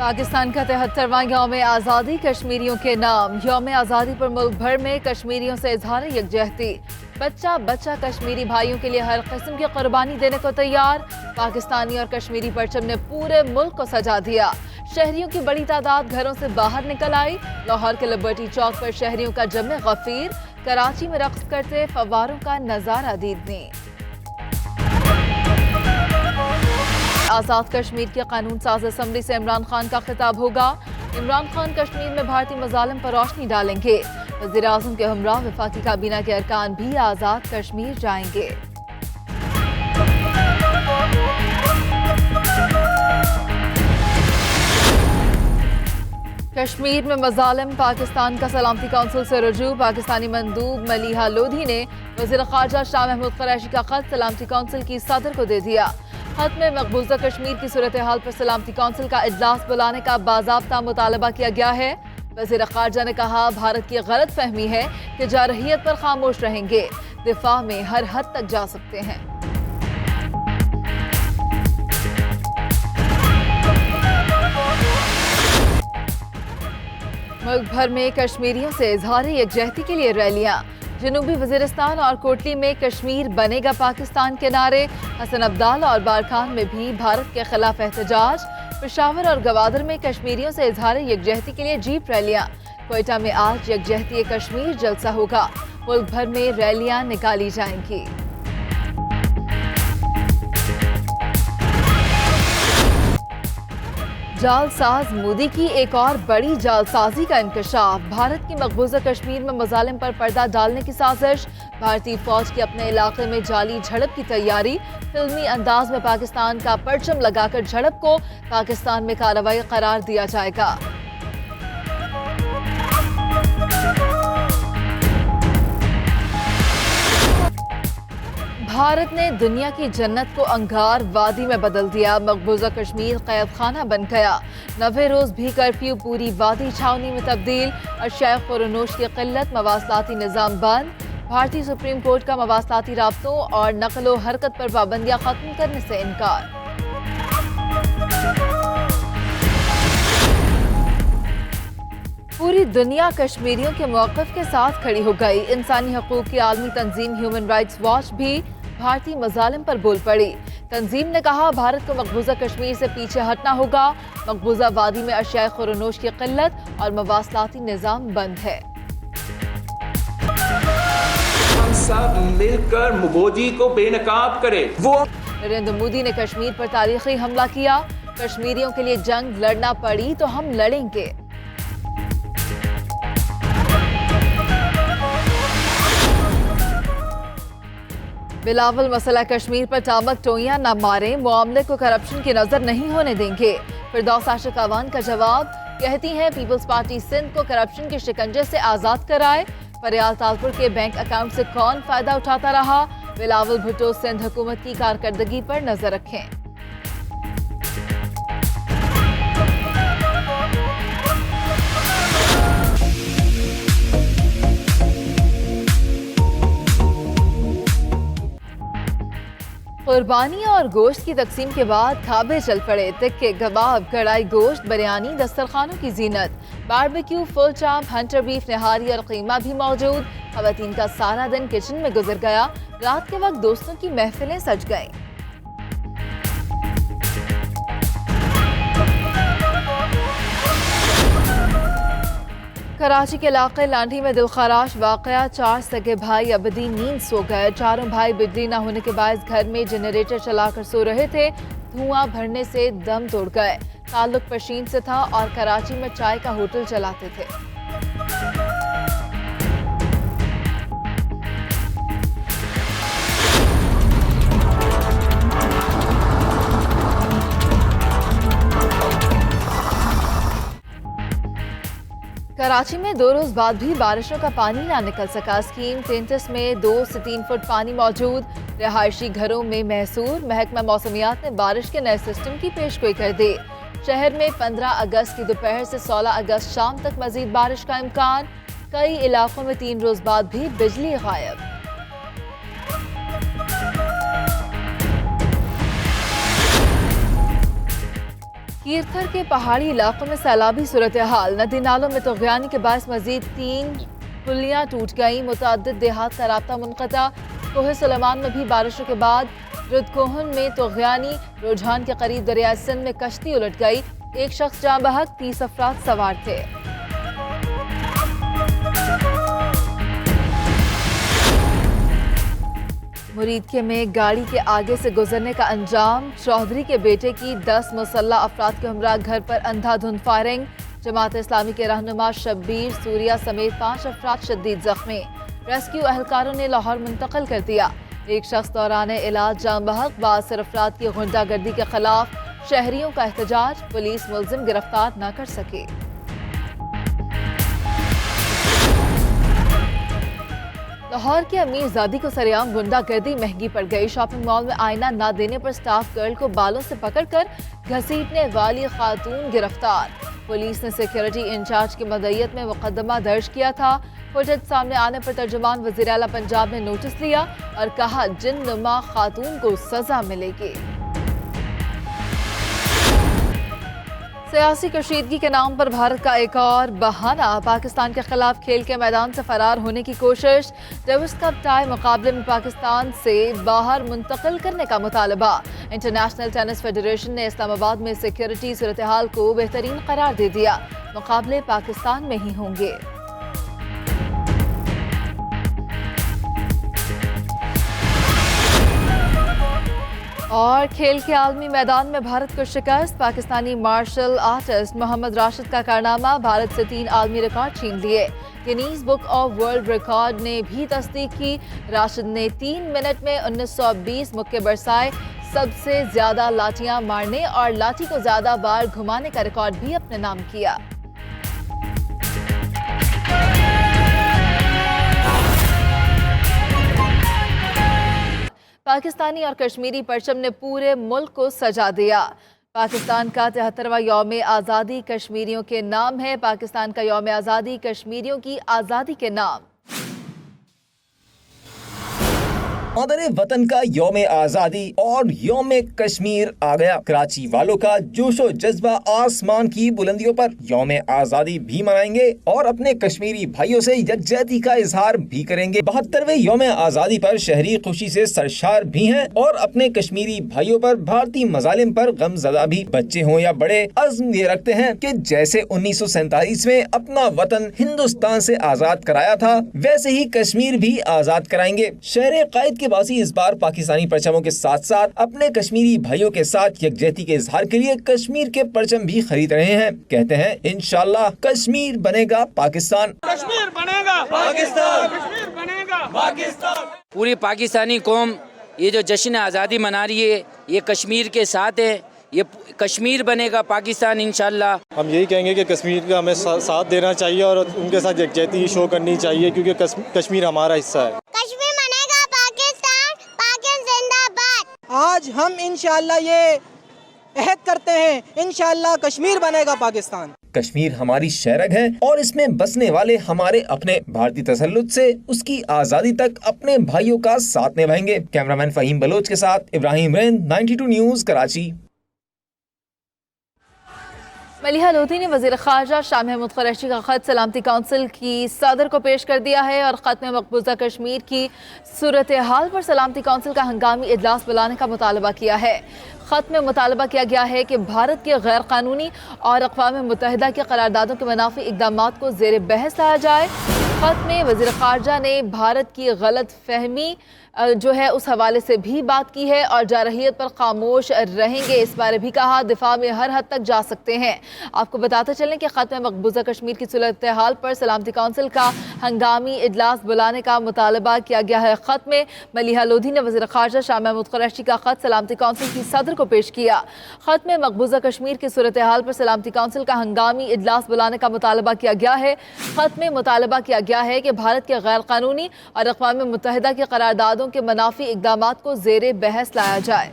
پاکستان کا 73واں یوم آزادی کشمیریوں کے نام۔ یوم آزادی پر ملک بھر میں کشمیریوں سے اظہار یکجہتی۔ بچہ بچہ کشمیری بھائیوں کے لیے ہر قسم کی قربانی دینے کو تیار۔ پاکستانی اور کشمیری پرچم نے پورے ملک کو سجا دیا۔ شہریوں کی بڑی تعداد گھروں سے باہر نکل آئی۔ لاہور کے لبرٹی چوک پر شہریوں کا جمع غفیر۔ کراچی میں رقص کرتے فواروں کا نظارہ دیدنی۔ آزاد کشمیر کے قانون ساز اسمبلی سے عمران خان کا خطاب ہوگا۔ عمران خان کشمیر میں بھارتی مظالم پر روشنی ڈالیں گے۔ وزیر اعظم کے ہمراہ وفاقی کابینہ کے ارکان بھی آزاد کشمیر جائیں گے۔ کشمیر میں مظالم، پاکستان کا سلامتی کونسل سے رجوع۔ پاکستانی مندوب ملیحہ لودھی نے وزیر خارجہ شاہ محمود قریشی کا خط سلامتی کونسل کی صدر کو دے دیا۔ خط میں مقبوضہ کشمیر کی صورتحال پر سلامتی کونسل کا اجلاس بلانے کا باضابطہ مطالبہ کیا گیا ہے۔ وزیر خارجہ نے کہا، بھارت کی غلط فہمی ہے کہ جارحیت پر خاموش رہیں گے، دفاع میں ہر حد تک جا سکتے ہیں۔ ملک بھر میں کشمیریوں سے اظہار یکجہتی کے لیے ریلیاں۔ جنوبی وزیرستان اور کوٹلی میں کشمیر بنے گا پاکستان کے نعرے۔ حسن ابدال اور بارکھان میں بھی بھارت کے خلاف احتجاج۔ پشاور اور گوادر میں کشمیریوں سے اظہار یکجہتی کے لیے جیپ ریلیاں۔ کوئٹہ میں آج یکجہتی کشمیر جلسہ ہوگا۔ ملک بھر میں ریلیاں نکالی جائیں گی۔ جال ساز مودی کی ایک اور بڑی جال سازی کا انکشاف۔ بھارت کی مقبوضہ کشمیر میں مظالم پر پردہ ڈالنے کی سازش۔ بھارتی فوج کی اپنے علاقے میں جعلی جھڑپ کی تیاری۔ فلمی انداز میں پاکستان کا پرچم لگا کر جھڑپ کو پاکستان میں کارروائی قرار دیا جائے گا۔ بھارت نے دنیا کی جنت کو انگار وادی میں بدل دیا۔ مقبوضہ کشمیر قید خانہ بن گیا۔ 90 روز بھی کرفیو پوری وادی چھاونی میں تبدیل۔ اشیاء خورنوش کی قلت، مواصلاتی نظام بند۔ بھارتی سپریم کورٹ کا مواصلاتی رابطوں اور نقل و حرکت پر پابندیاں ختم کرنے سے انکار۔ پوری دنیا کشمیریوں کے موقف کے ساتھ کھڑی ہو گئی۔ انسانی حقوق کی عالمی تنظیم ہیومن رائٹس واچ بھی بھارتی مظالم پر بول پڑی۔ تنظیم نے کہا، بھارت کو مقبوضہ کشمیر سے پیچھے ہٹنا ہوگا۔ مقبوضہ وادی میں اشیاء خورنوش کی قلت اور مواصلاتی نظام بند ہے۔ ہم سب مل کر مودی کو بے نقاب کریں۔ نریندر مودی نے کشمیر پر تاریخی حملہ کیا۔ کشمیریوں کے لیے جنگ لڑنا پڑی تو ہم لڑیں گے۔ بلاول مسئلہ کشمیر پر ٹامک ٹوئیاں نہ ماریں، معاملے کو کرپشن کی نظر نہیں ہونے دیں گے۔ فردوس عاشق اعوان کا جواب، کہتی ہیں پیپلز پارٹی سندھ کو کرپشن کے شکنجے سے آزاد کرائے۔ فریال تالپور کے بینک اکاؤنٹ سے کون فائدہ اٹھاتا رہا؟ بلاول بھٹو سندھ حکومت کی کارکردگی پر نظر رکھیں۔ قربانی اور گوشت کی تقسیم کے بعد کھابے چل پڑے۔ تکے، کباب، کڑھائی گوشت، بریانی دسترخوانوں کی زینت۔ باربیکیو، فل چاپ، ہنٹر بیف، نہاری اور قیمہ بھی موجود۔ خواتین کا سارا دن کچن میں گزر گیا۔ رات کے وقت دوستوں کی محفلیں سج گئیں۔ کراچی کے علاقے لانڈھی میں دلخراش واقعہ، 4 سگے بھائی ابدی نیند سو گئے۔ چاروں بھائی بجلی نہ ہونے کے باعث گھر میں جنریٹر چلا کر سو رہے تھے۔ دھواں بھرنے سے دم توڑ گئے۔ تعلق پشین سے تھا اور کراچی میں چائے کا ہوٹل چلاتے تھے۔ کراچی میں 2 روز بعد بھی بارشوں کا پانی نہ نکل سکا۔ اسکیم 33 میں 2 سے 3 فٹ پانی موجود۔ رہائشی گھروں میں محصور۔ محکمہ موسمیات نے بارش کے نئے سسٹم کی پیشگوئی کر دی۔ شہر میں 15 اگست کی دوپہر سے 16 اگست شام تک مزید بارش کا امکان۔ کئی علاقوں میں 3 روز بعد بھی بجلی غائب۔ کیرتھر کے پہاڑی علاقوں میں سیلابی صورتحال، ندی نالوں میں طغیانی کے باعث مزید 3 پلیاں ٹوٹ گئیں، متعدد دیہات کا رابطہ منقطع۔ کوہ سلیمان میں بھی بارشوں کے بعد ردکوہن میں طغیانی رجحان کے قریب دریائے سندھ میں کشتی الٹ گئی، ایک شخص جاں بحق، 30 افراد سوار تھے۔ مریدکے میں گاڑی کے آگے سے گزرنے کا انجام، چودھری کے بیٹے کی 10 مسلح افراد کے ہمراہ گھر پر اندھا دھند فائرنگ، جماعت اسلامی کے رہنما شبیر سوریہ سمیت 5 افراد شدید زخمی، ریسکیو اہلکاروں نے لاہور منتقل کر دیا، ایک شخص دوران علاج جاں بحق، 52 افراد کی غنڈہ گردی کے خلاف شہریوں کا احتجاج، پولیس ملزم گرفتار نہ کر سکی۔ لاہور کے امیر زادی کو سرعام غنڈہ گردی مہنگی پڑ گئی، شاپنگ مال میں آئینہ نہ دینے پر سٹاف گرل کو بالوں سے پکڑ کر گھسیٹنے والی خاتون گرفتار، پولیس نے سیکیورٹی انچارج کی مدعیت میں مقدمہ درج کیا تھا، فوٹیج سامنے آنے پر ترجمان وزیر اعلیٰ پنجاب نے نوٹس لیا اور کہا جن نما خاتون کو سزا ملے گی۔ سیاسی کشیدگی کے نام پر بھارت کا ایک اور بہانہ، پاکستان کے خلاف کھیل کے میدان سے فرار ہونے کی کوشش، ڈیوس کپ ٹائی مقابلے میں پاکستان سے باہر منتقل کرنے کا مطالبہ، انٹرنیشنل ٹینس فیڈریشن نے اسلام آباد میں سیکیورٹی صورتحال کو بہترین قرار دے دیا، مقابلے پاکستان میں ہی ہوں گے۔ اور کھیل کے عالمی میدان میں بھارت کو شکست، پاکستانی مارشل آرٹسٹ محمد راشد کا کارنامہ، بھارت سے 3 عالمی ریکارڈ چھین لیے، Guinness book of world record نے بھی تصدیق کی، راشد نے 3 منٹ میں 1920 مکے برسائے، سب سے زیادہ لاٹیاں مارنے اور لاٹھی کو زیادہ بار گھمانے کا ریکارڈ بھی اپنے نام کیا۔ پاکستانی اور کشمیری پرچم نے پورے ملک کو سجا دیا، پاکستان کا 73واں یوم آزادی کشمیریوں کے نام ہے، پاکستان کا یوم آزادی کشمیریوں کی آزادی کے نام۔ مادر وطن کا یوم آزادی اور یوم کشمیر آ گیا، کراچی والوں کا جوش و جذبہ آسمان کی بلندیوں پر، یوم آزادی بھی منائیں گے اور اپنے کشمیری بھائیوں سے یکجہتی کا اظہار بھی کریں گے۔ 72ویں یوم آزادی پر شہری خوشی سے سرشار بھی ہیں اور اپنے کشمیری بھائیوں پر بھارتی مظالم پر غم زدہ بھی، بچے ہوں یا بڑے عزم یہ رکھتے ہیں کہ جیسے 1947 میں اپنا وطن ہندوستان سے آزاد کرایا تھا ویسے ہی کشمیر بھی آزاد کرائیں گے۔ شہر قائد کے باسی اس بار پاکستانی پرچموں کے ساتھ ساتھ اپنے کشمیری بھائیوں کے ساتھ یکجہتی کے اظہار کے لیے کشمیر کے پرچم بھی خرید رہے ہیں، کہتے ہیں انشاءاللہ کشمیر بنے گا پاکستان، کشمیر بنے گا پاکستان، کشمیر بنے گا پاکستان۔ پوری پاکستانی قوم یہ جو جشن آزادی منا رہی ہے یہ کشمیر کے ساتھ ہے، یہ کشمیر بنے گا پاکستان انشاءاللہ۔ ہم یہی کہیں گے کہ کشمیر کا ہمیں ساتھ دینا چاہیے اور ان کے ساتھ یکجہتی شو کرنی چاہیے کیونکہ کشمیر ہمارا حصہ ہے۔ کشمیر بنے گا پاکستان، پاکستان زندہ باد۔ آج ہم انشاءاللہ یہ عہد کرتے ہیں انشاءاللہ کشمیر بنے گا پاکستان۔ کشمیر ہماری شہرگ ہے اور اس میں بسنے والے ہمارے اپنے، بھارتی تسلط سے اس کی آزادی تک اپنے بھائیوں کا ساتھ نبھائیں گے۔ کیمرامین فہیم بلوچ کے ساتھ ابراہیم رین، 92 نیوز کراچی۔ ملیحہ لودھی نے وزیر خارجہ شاہ محمود قریشی کا خط سلامتی کونسل کی صدر کو پیش کر دیا ہے اور خط میں مقبوضہ کشمیر کی صورتحال پر سلامتی کونسل کا ہنگامی اجلاس بلانے کا مطالبہ کیا ہے۔ خط میں مطالبہ کیا گیا ہے کہ بھارت کے غیر قانونی اور اقوام متحدہ کی قراردادوں کے منافی اقدامات کو زیر بحث لایا جائے۔ خط میں وزیر خارجہ نے بھارت کی غلط فہمی جو ہے اس حوالے سے بھی بات کی ہے اور جارحیت پر خاموش رہیں گے اس بارے بھی کہا، دفاع میں ہر حد تک جا سکتے ہیں۔ آپ کو بتاتے چلیں کہ خط میں مقبوضہ کشمیر کی صورتحال پر سلامتی کونسل کا ہنگامی اجلاس بلانے کا مطالبہ کیا گیا ہے۔ خط میں ملیحہ لودھی نے وزیر خارجہ شاہ محمود قریشی کا خط سلامتی کونسل کی صدر کو پیش کیا۔ خط میں مقبوضہ کشمیر کی صورتحال پر سلامتی کونسل کا ہنگامی اجلاس بلانے کا مطالبہ کیا گیا ہے۔ خط میں مطالبہ کیا گیا ہے کہ بھارت کے غیر قانونی اور اقوام متحدہ کی قراردادوں کے منافی اقدامات کو زیر بحث لایا جائے۔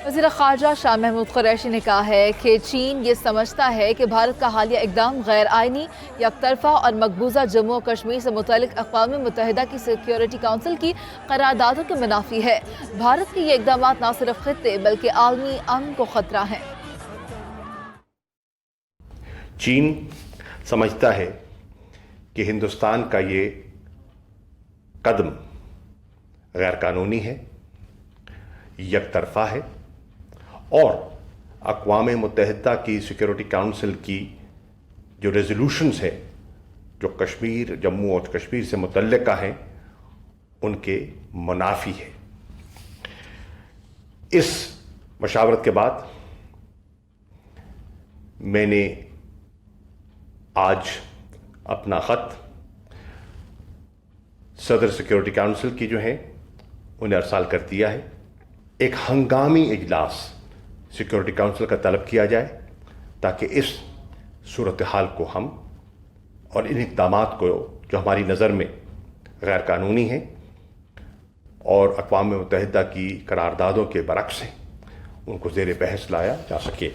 وزیر خارجہ شاہ محمود قریشی نے کہا ہے کہ چین یہ سمجھتا ہے کہ بھارت کا حالیہ اقدام غیر آئینی، یک طرفہ اور مقبوضہ جموں و کشمیر سے متعلق اقوام متحدہ کی سیکیورٹی کونسل کی قراردادوں کے منافی ہے۔ بھارت کے یہ اقدامات نہ صرف خطے بلکہ عالمی امن کو خطرہ ہیں۔ چین سمجھتا ہے کہ ہندوستان کا یہ قدم غیر قانونی ہے، یک طرفہ ہے اور اقوام متحدہ کی سیکیورٹی کونسل کی جو ریزولوشنز ہیں جو کشمیر، جموں اور کشمیر سے متعلقہ ہیں، ان کے منافی ہے۔ اس مشاورت کے بعد میں نے آج اپنا خط صدر سیکیورٹی کونسل کی جو ہیں انہیں ارسال کر دیا ہے۔ ایک ہنگامی اجلاس سیکیورٹی کونسل کا طلب کیا جائے تاکہ اس صورتحال کو ہم اور ان اقدامات کو جو ہماری نظر میں غیر قانونی ہیں اور اقوام متحدہ کی قراردادوں کے برعکس ہیں، ان کو زیر بحث لایا جا سکے۔